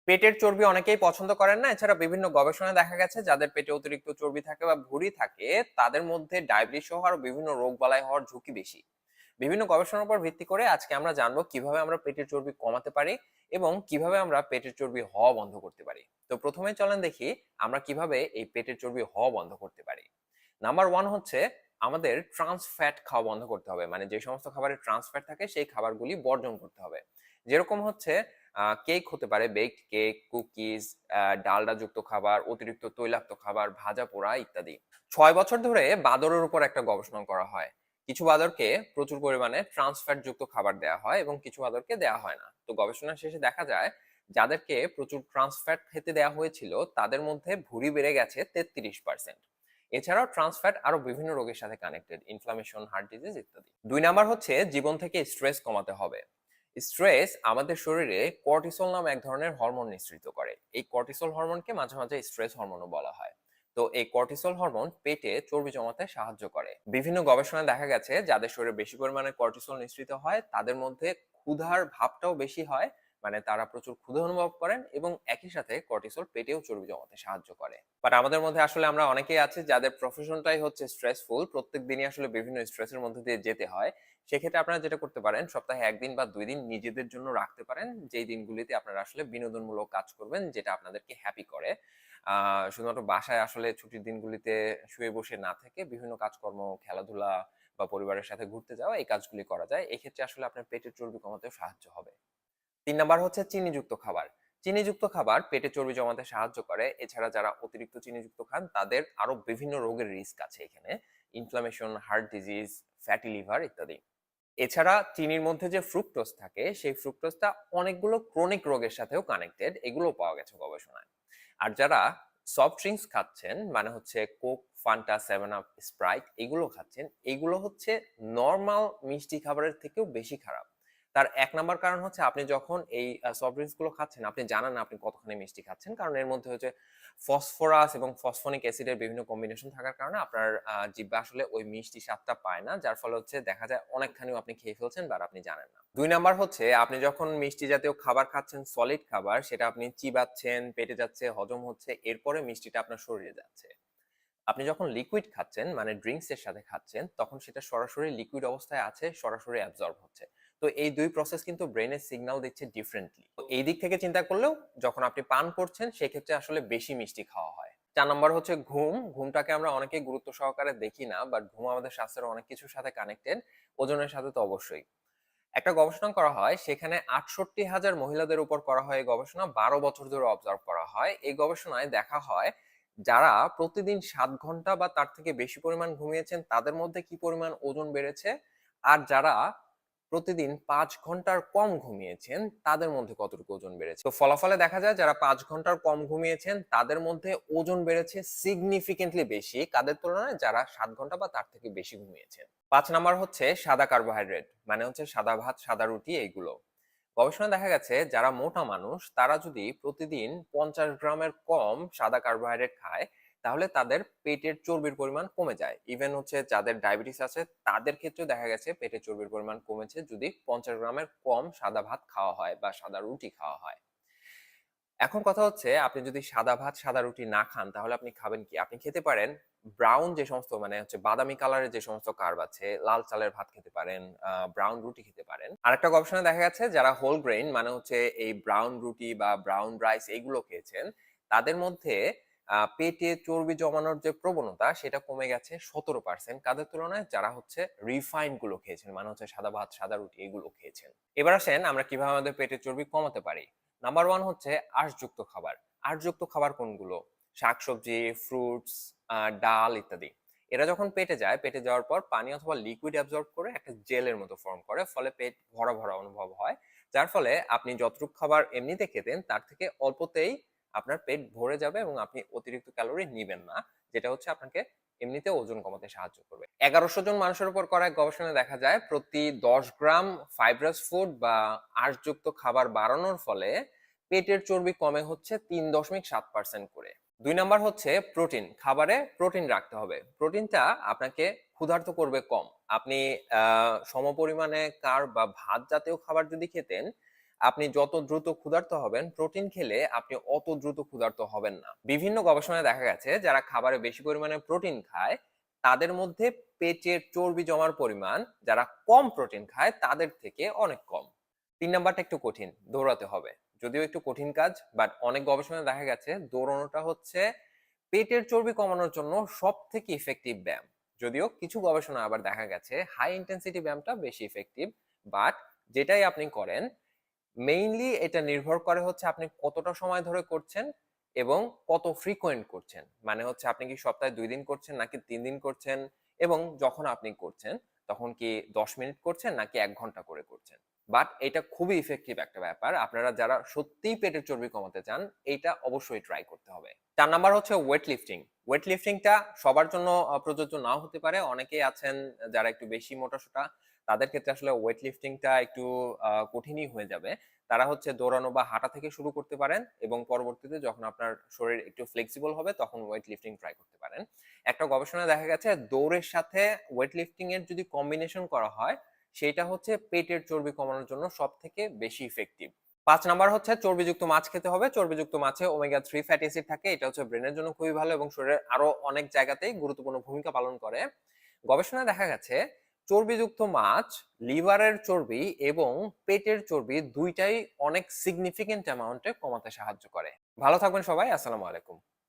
পেটের চর্বি অনেকেই পছন্দ করেন না। এছাড়া বিভিন্ন গবেষণায় দেখা গেছে যাদের পেটে অতিরিক্ত চর্বি থাকে বা ভুঁড়ি থাকে তাদের মধ্যে ডায়াবেটিস সহ আরো বিভিন্ন রোগবালাই হওয়ার ঝুঁকি বেশি। বিভিন্ন গবেষণার উপর ভিত্তি করে আজকে আমরা জানবো কিভাবে আমরা পেটের চর্বি কমাতে পারি এবং কিভাবে আমরা পেটের চর্বি হওয়া বন্ধ করতে পারি। তো প্রথমে চলেন দেখি আমরা কিভাবে এই পেটের চর্বি হওয়া বন্ধ করতে পারি। নাম্বার ওয়ান হচ্ছে আমাদের ট্রান্স ফ্যাট খাওয়া বন্ধ করতে হবে, মানে যে সমস্ত খাবারে ট্রান্স ফ্যাট থাকে সেই খাবারগুলি বর্জন করতে হবে। যেরকম হচ্ছে কেক হতে পারে, বেকড কেক, কুকিজ, ডালডা যুক্ত খাবার, অতিরিক্ত তৈলাক্ত খাবার, ভাজা পোড়া ইত্যাদি। 6 বছর ধরে বাদরের উপর একটা গবেষণা করা হয়। কিছু বাদরকে প্রচুর পরিমাণে ট্রান্স ফ্যাট যুক্ত খাবার দেওয়া হয় এবং কিছু বাদরকে দেওয়া হয় না। তো গবেষণা শেষে দেখা যায় যাদেরকে প্রচুর ট্রান্স ফ্যাট খেতে দেওয়া হয়েছিল তাদের মধ্যে ভুঁড়ি বেড়ে গেছে 33%। এছাড়াও ট্রান্স ফ্যাট আরো বিভিন্ন রোগের সাথে কানেক্টেড, ইনফ্লামেশন, হার্ট ডিজিজ ইত্যাদি। 2 নাম্বার হচ্ছে জীবন থেকে স্ট্রেস কমাতে হবে। স্ট্রেস আমাদের শরীরে কর্টিসল নাম এক ধরনের হরমোন নিঃসৃত করে। এই কর্টিসল হরমোনকে মাঝে মাঝে স্ট্রেস হরমোনও বলা হয়। তো এই কর্টিসল হরমোন পেটে চর্বি জমাতে সাহায্য করে। বিভিন্ন গবেষণায় দেখা গেছে যাদের শরীরে বেশি পরিমাণে কর্টিসল নিঃসৃত হয় তাদের মধ্যে ক্ষুধার ভাবটাও বেশি হয়, মানে তারা প্রচুর ক্ষুধা অনুভব করেন এবং একই সাথে কর্টিসল পেটেও চর্বি জমাতে সাহায্য করে। বাট আমাদের মধ্যে আসলে আমরা অনেকেই আছি যাদের প্রফেশনটাই হচ্ছে স্ট্রেসফুল, প্রত্যেক দিনই আসলে বিভিন্ন স্ট্রেসের মধ্যে দিয়ে যেতে হয়। সেক্ষেত্রে আপনারা যেটা করতে পারেন, সপ্তাহে 1 দিন বা 2 দিন নিজেদের জন্য রাখতে পারেন, যেই দিনগুলিতে আপনারা আসলে বিনোদনমূলক কাজ করবেন যেটা আপনাদেরকে হ্যাপি করে। শুধুমাত্র বাসায় আসলে ছুটির দিনগুলিতে শুয়ে বসে না থেকে বিভিন্ন কাজকর্ম, খেলাধুলা বা পরিবারের সাথে ঘুরতে যাওয়া, এই কাজগুলি করা যায়। এক্ষেত্রে আসলে আপনার পেটের চর্বি কমাতেও সাহায্য হবে। 3 নাম্বার হচ্ছে চিনিযুক্ত খাবার। চিনিযুক্ত খাবার পেটে চর্বি জমাতে সাহায্য করে। এছাড়া যারা অতিরিক্ত চিনিযুক্ত খান তাদের আরো বিভিন্ন রোগের রিস্ক আছে এখানে, inflammation, heart disease, fatty liver ইত্যাদি। এছাড়া চিনির মধ্যে যে ফ্রুক্টোজ থাকে সেই ফ্রুক্টোজটা অনেকগুলো ক্রনিক রোগের সাথেও কানেক্টেড, এগুলো পাওয়া গেছে গবেষণায়। আর যারা সফট ড্রিঙ্কস খাচ্ছেন, মানে হচ্ছে Coke, Fanta, seven up, Sprite, এগুলো খাচ্ছেন, এগুলো হচ্ছে নর্মাল মিষ্টি খাবারের থেকেও বেশি খারাপ। তার 1 নাম্বার কারণ হচ্ছে আপনি যখন এই সফট ড্রিঙ্কস গুলো খাচ্ছেন আপনি জানেন না আপনি কতখানি মিষ্টি খাচ্ছেন, কারণ এর মধ্যে হচ্ছে ফসফরাস এবং ফসফনিক অ্যাসিডের বিভিন্ন কম্বিনেশন থাকার কারণে আপনার জিহ্বা আসলে ওই মিষ্টি স্বাদটা পায় না, যার ফলে হচ্ছে দেখা যায় অনেকখানিও আপনি খেয়ে ফেলছেন বাট আপনি জানেন না। 2 নাম্বার হচ্ছে আপনি যখন মিষ্টি জাতীয় খাবার খাচ্ছেন, সলিড খাবার, সেটা আপনি চিবাচ্ছেন, পেটে যাচ্ছে, হজম হচ্ছে, এরপরে মিষ্টিটা আপনার শরীরে যাচ্ছে। আপনি যখন লিকুইড খাচ্ছেন, মানে ড্রিঙ্কস এর সাথে খাচ্ছেন, তখন সেটা সরাসরি লিকুইড অবস্থায় আছে, সরাসরি অ্যাবজর্ব হচ্ছে। তো এই দুই প্রসেস কিন্তু ব্রেনে সিগন্যাল দিচ্ছে ডিফারেন্টলি। তো এই দিক থেকে চিন্তা করলেও যখন আপনি পান করছেন সেক্ষেত্রে আসলে বেশি মিষ্টি খাওয়া হয়। 4 নাম্বার হচ্ছে ঘুম। ঘুমটাকে আমরা অনেকেই গুরুত্ব সহকারে দেখি না, বাট ঘুম আমাদের স্বাস্থ্যের অনেক কিছুর সাথে কানেক্টেড, ওজনের সাথে তো অবশ্যই। একটা গবেষণা করা হয়, সেখানে 68,000 মহিলাদের উপর করা হয় এই গবেষণা, 12 বছর ধরে অবজার্ভ করা হয়। এই গবেষণায় দেখা হয় যারা প্রতিদিন 7 ঘন্টা বা তার থেকে বেশি পরিমাণ ঘুমিয়েছেন তাদের মধ্যে কি পরিমাণ ওজন বেড়েছে, আর যারা প্রতিদিন 5 ঘন্টার কম ঘুমিয়েছেন তাদের মধ্যে কতটুকু ওজন বেড়েছে। তো ফলাফলে দেখা যায় যারা 5 ঘন্টার কম ঘুমিয়েছেন তাদের মধ্যে ওজন বেড়েছে সিগনিফিকেন্টলি বেশি কাদের তুলনায় যারা 7 ঘন্টা বা তার থেকে বেশি ঘুমিয়েছেন। 5 নাম্বার হচ্ছে সাদা কার্বোহাইড্রেট, মানে হচ্ছে সাদা ভাত, সাদা রুটি, এইগুলো। গবেষণায় দেখা গেছে যারা মোটা মানুষ তারা যদি প্রতিদিন 50 গ্রামের কম সাদা কার্বোহাইড্রেট খায় তাহলে তাদের পেটের চর্বির পরিমাণ কমে যায়। ইভেন হচ্ছে যাদের ডায়াবেটিস আছে তাদের ক্ষেত্রেও দেখা গেছে পেটের চর্বির পরিমাণ কমেছে যদি 50 গ্রামের কম সাদা ভাত খাওয়া হয় বা সাদা রুটি খাওয়া হয়। এখন কথা হচ্ছে আপনি যদি সাদা ভাত, সাদা রুটি না খান তাহলে আপনি খাবেন কি? আপনি খেতে পারেন ব্রাউন যে সমস্ত, মানে হচ্ছে বাদামি কালারের যে সমস্ত কার্ব আছে, লাল চালের ভাত খেতে পারেন, ব্রাউন রুটি খেতে পারেন। আরেকটা গবেষণায় দেখা গেছে যারা হোল গ্রেইন, মানে হচ্ছে এই ব্রাউন রুটি বা ব্রাউন রাইস এগুলো খেয়েছেন তাদের মধ্যে পেটে চর্বি জমানোর যে প্রবণতা সেটা কমে গেছে 17% কাদের তুলনায় যারা হচ্ছে রিফাইন্ড গুলো খেয়েছেন, মানে হচ্ছে সাদা ভাত, সাদা রুটি এগুলো খেয়েছেন। এবার আসেন আমরা কিভাবে আমাদের পেটের চর্বি কমাতে পারি। নাম্বার ওয়ান হচ্ছে আঁশযুক্ত খাবার। আঁশযুক্ত খাবার কোনগুলো? শাকসবজি, ফ্রুটস, ডাল ইত্যাদি। এরা যখন পেটে যায়, পেটে যাওয়ার পর পানি অথবা লিকুইড অ্যাবজর্ব করে একটা জেলের মতো ফর্ম করে, ফলে পেট ভরা ভরা অনুভব হয়, যার ফলে আপনি যতটুকু খাবার এমনিতে খেতেন তার থেকে অল্পতেই আপনার পেট ভরে যাবে এবং আপনি অতিরিক্ত ক্যালোরি নিবেন না, যেটা হচ্ছে আপনাকে এমনিতে ওজন কমাতে সাহায্য করবে। 1100 জন মানুষের উপর করা এক গবেষণায় দেখা যায় প্রতি 10 গ্রাম ফাইব্রাস ফুড বা আঁশযুক্ত খাবার বাড়ানোর ফলে পেটের চর্বি কমে হচ্ছে 3.7% করে। 2 নাম্বার হচ্ছে প্রোটিন। খাবারে প্রোটিন রাখতে হবে। প্রোটিনটা আপনাকে ক্ষুধার্ত করবে কম। আপনি সমপরিমাণে কার্ব বা ভাত জাতীয় খাবার যদি খেতেন আপনি যত দ্রুত ক্ষুধার্ত হবেন, প্রোটিন খেলে আপনি অত দ্রুত ক্ষুধার্ত হবেন না। বিভিন্ন গবেষণায় দেখা গেছে যারা খাবারে বেশি পরিমাণে প্রোটিন খায় তাদের মধ্যে পেটের চর্বি জমার পরিমাণ যারা কম প্রোটিন খায় তাদের থেকে অনেক কম। ৩ নাম্বারটা একটু কঠিন, দৌড়াতে হবে। যদিও একটু কঠিন কাজ, বাট অনেক গবেষণায় দেখা গেছে দৌড়ানোটা হচ্ছে পেটের চর্বি কমানোর জন্য সবথেকে ইফেক্টিভ ব্যায়াম। যদিও কিছু গবেষণা আবার দেখা গেছে হাই ইন্টেন্সিটি ব্যায়ামটা বেশি ইফেক্টিভ। বাট যেটাই আপনি করেন, মেইনলি এটা নির্ভর করে হচ্ছে আপনি কতটা সময় ধরে করছেন এবং কত ফ্রিকোয়েন্ট করছেন। মানে হচ্ছে আপনি কি সপ্তাহে ২ দিন করছেন নাকি ৩ দিন করছেন, এবং যখন আপনি করছেন তখন কি ১০ মিনিট করছেন নাকি ১ ঘন্টা করে করছেন। বাট এটা খুবই ইফেক্টিভ একটা ব্যাপার। আপনারা যারা সত্যিই পেটের চর্বি কমাতে চান, এইটা অবশ্যই ট্রাই করতে হবে। ৪ নাম্বার হচ্ছে ওয়েট লিফটিং। ওয়েট লিফটিংটা সবার জন্য প্রযোজ্য নাও হতে পারে। অনেকেই আছেন যারা একটু বেশি মোটাসোটা, তাদের ক্ষেত্রে আসলে ওয়েট লিফটিংটা একটু কঠিনই হয়ে যাবে। তারা হচ্ছে দৌড়ানো বা হাঁটা থেকে শুরু করতে পারেন এবং পরবর্তীতে যখন আপনার শরীর একটু ফ্লেক্সিবল হবে তখন ওয়েট লিফটিং ট্রাই করতে পারেন। একটা গবেষণায় দেখা গেছে দৌড়ের সাথে ওয়েট লিফটিং এর যদি কম্বিনেশন করা হয়, সেটা হচ্ছে পেটের চর্বি কমানোর জন্য সবথেকে বেশি ইফেক্টিভ। ৫ নাম্বার হচ্ছে চর্বিযুক্ত মাছ খেতে হবে। চর্বিযুক্ত মাছে ওমেগা 3 ফ্যাটি অ্যাসিড থাকে। এটা হচ্ছে ব্রেনের জন্য খুবই ভালো এবং শরীরের আরো অনেক জায়গাতেই গুরুত্বপূর্ণ ভূমিকা পালন করে। গবেষণায় দেখা গেছে চর্বিযুক্ত মাছ লিভারের চর্বি এবং পেটের চর্বি দুইটাই অনেক সিগনিফিকেন্ট অ্যামাউন্টে কমাতে সাহায্য করে। ভালো থাকবেন সবাই। আসসালামু আলাইকুম।